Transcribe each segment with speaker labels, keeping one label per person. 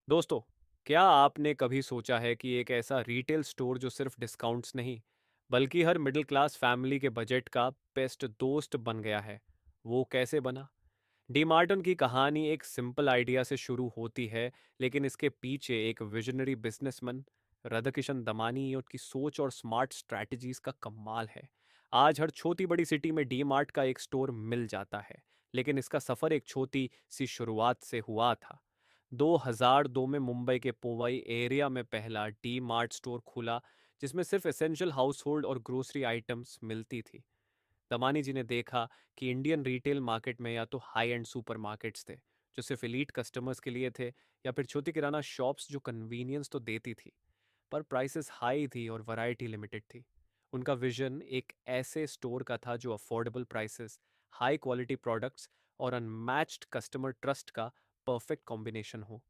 Speaker 1: दोस्तों, क्या आपने कभी सोचा है कि एक ऐसा रिटेल स्टोर जो सिर्फ डिस्काउंट्स नहीं, बल्कि हर मिडिल क्लास फैमिली के बजट का बेस्ट दोस्त बन गया है, वो कैसे बना? डीमार्टन की कहानी एक सिंपल आइडिया से शुरू होती है, लेकिन इसके पीछे एक विजनरी बिजनेसमैन राधाकिशन दमानी और की सोच और स्मार्ट स्ट्रैटेजीज का कमाल है। आज हर छोटी बड़ी सिटी में डीमार्ट का एक स्टोर मिल जाता है, लेकिन इसका सफर एक छोटी सी शुरुआत से हुआ था। 2002 में मुंबई के पोवई एरिया में पहला डी मार्ट स्टोर खुला, जिसमें सिर्फ एसेंशियल हाउस होल्ड और ग्रोसरी आइटम्स मिलती थी। दमानी जी ने देखा कि इंडियन रिटेल मार्केट में या तो हाई एंड सुपरमार्केट्स थे जो सिर्फ एलीट कस्टमर्स के लिए थे, या फिर छोटी किराना शॉप्स जो कन्वीनियंस तो देती थी पर प्राइसेस हाई थी और वैरायटी लिमिटेड थी। उनका विजन एक ऐसे स्टोर का था जो affordable prices, high quality products और अनमैच्ड कस्टमर ट्रस्ट का परफेक्ट कॉम्बिनेशन हो।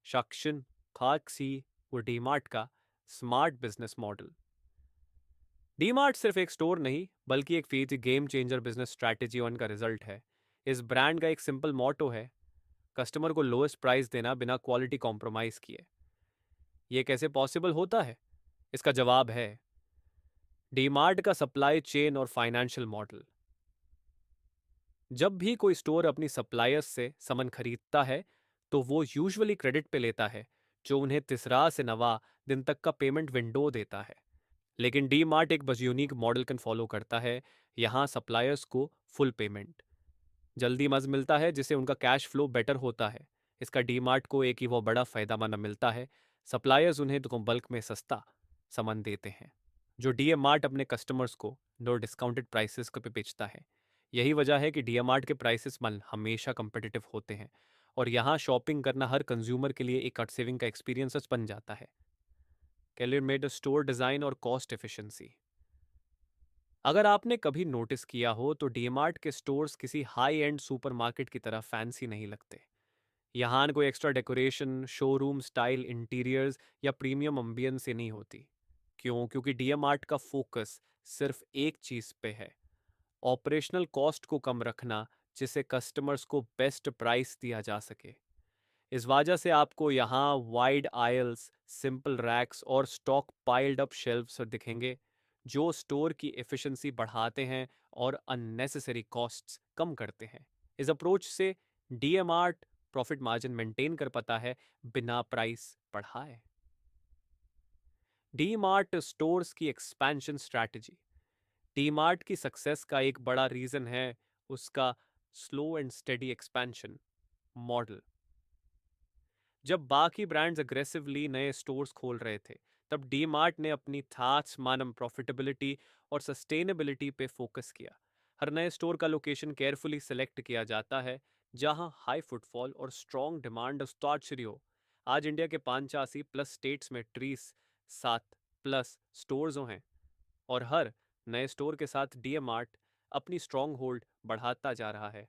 Speaker 1: शक्शन खाकसी वो डीमार्ट का स्मार्ट बिजनेस मॉडल। डीमार्ट सिर्फ एक स्टोर नहीं, बल्कि एक feed game changer business strategy one का रिजल्ट है। इस ब्रांड का एक सिंपल मोटो है, कस्टमर को लोएस्ट प्राइस देना बिना क्वालिटी कॉम्प्रोमाइज किए। ये कैसे पॉसिबल होता है? इसका जवाब है डीमार्ट का सप्लाई चेन और फाइनेंशियल मॉडल। जब भी कोई स्टोर अपनी सप्लायर्स से सामान खरीदता है, तो वो यूजुअली क्रेडिट पे लेता है, जो उन्हें तिसरा से नवा दिन तक का पेमेंट विंडो देता है। लेकिन डी मार्ट एक बस यूनिक मॉडल कैन फॉलो करता है। यहाँ सप्लायर्स को फुल पेमेंट जल्दी मज मिलता है, जिससे उनका कैश फ्लो बेटर होता है। इसका डी मार्ट को एक ही वो बड़ा फायदा माना मिलता है, सप्लायर्स उन्हें तो बल्क में सस्ता सामान देते हैं, जो डीएम मार्ट अपने कस्टमर्स को लो डिस्काउंटेड प्राइसेस पे बेचता है। यही वजह है कि डीएम मार्ट के प्राइसेस मल हमेशा कंपेटिटिव होते हैं, और यहाँ शॉपिंग करना हर कंज्यूमर के लिए एक कट सेविंग का एक्सपीरियंस बन जाता है। कैलियर मेड स्टोर डिजाइन और कॉस्ट एफिशिएंसी। अगर आपने कभी नोटिस किया हो तो डीमार्ट के स्टोर्स किसी हाई एंड सुपरमार्केट की तरह फैंसी नहीं लगते। यहाँ कोई extra decoration, showroom style interiors या प्रीमियम अम्बियंस से नहीं होती। क्यों? क्योंकि डीमार्ट का फोकस सिर्फ एक चीज पे है, ऑपरेशनल कॉस्ट को कम रखना, जिससे कस्टमर्स को बेस्ट प्राइस दिया जा सके। इस वजह से आपको यहाँ वाइड आयल्स, सिंपल रैक्स और स्टॉक पाइल्ड अप शेल्फ्स दिखेंगे, जो स्टोर की एफिशिएंसी बढ़ाते हैं और अननेसेसरी कॉस्ट्स कम करते हैं। इस अप्रोच से डीएमआर्ट प्रॉफिट मार्जिन मेंटेन कर पाता है बिना प्राइस बढ़ाए। डीमार्ट स्टोर्स की एक्सपेंशन स्ट्रैटेजी। डीमार्ट की सक्सेस का एक बड़ा रीजन है उसका slow and steady expansion model. जब बाकी ब्रांड्स अग्रेसिवली नए स्टोर्स खोल रहे थे, तब डी मार्ट ने अपनी थाट्स मानम प्रॉफिटेबिलिटी और सस्टेनेबिलिटी पे फोकस किया। हर नए स्टोर का लोकेशन केयरफुली सिलेक्ट किया जाता है, जहां हाई फुटफॉल और स्ट्रॉन्ग डिमांड शुरू हो। आज इंडिया के 85+ स्टेट्स में 37+ स्टोर्स हैं, और हर नए स्टोर के साथ डीएमार्ट अपनी स्ट्रॉन्ग होल्ड बढ़ाता जा रहा है।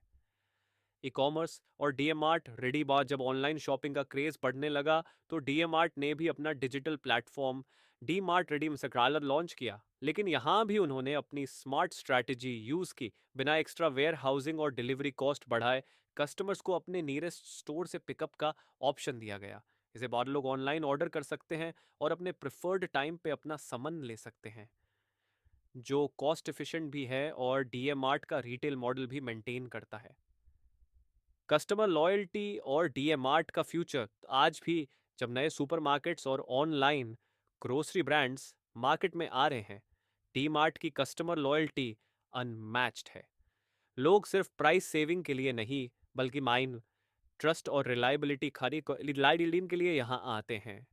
Speaker 1: ई कॉमर्स और डीएमआर्ट रेडी बात। जब ऑनलाइन शॉपिंग का क्रेज बढ़ने लगा, तो डीएमआर्ट ने भी अपना digital platform DMart ready सग्रालर लॉन्च किया। लेकिन यहाँ भी उन्होंने अपनी स्मार्ट स्ट्रैटेजी यूज की। बिना एक्स्ट्रा वेयर हाउसिंग और डिलीवरी कॉस्ट बढ़ाए कस्टमर्स को अपने नियरेस्ट स्टोर से पिकअप का ऑप्शन दिया गया। इसे बाद लोग ऑनलाइन ऑर्डर कर सकते हैं और अपने प्रिफर्ड टाइम पे अपना सामान ले सकते हैं, जो कॉस्ट एफिशिएंट भी है और डीएमआर्ट का रिटेल मॉडल भी मेंटेन करता है। कस्टमर लॉयल्टी और डीएमआर्ट का फ्यूचर आज भी, जब नए सुपरमार्केट्स और ऑनलाइन ग्रोसरी ब्रांड्स मार्केट में आ रहे हैं, डीमार्ट की कस्टमर लॉयल्टी अनमैच्ड है। लोग सिर्फ प्राइस सेविंग के लिए नहीं, बल्कि माइन ट्रस्ट और रिलायबिलिटी खरीद के लिए यहाँ आते हैं।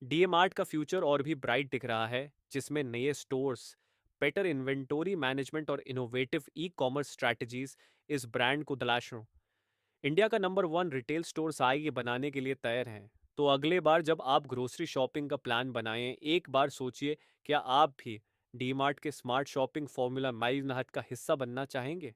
Speaker 1: डीएमआर्ट का फ्यूचर और भी ब्राइट दिख रहा है, जिसमें नए स्टोर्स, बेटर इन्वेंटोरी मैनेजमेंट और इनोवेटिव ई कॉमर्स स्ट्रैटेजीज इस ब्रांड को तलाशों। इंडिया का नंबर 1 रिटेल स्टोर साई ये बनाने के लिए तैयार हैं। तो अगले बार जब आप ग्रोसरी शॉपिंग का प्लान बनाएं, एक बार सोचिए, क्या आप भी डी मार्ट के स्मार्ट शॉपिंग फॉर्मूला माइल नहत का हिस्सा बनना चाहेंगे?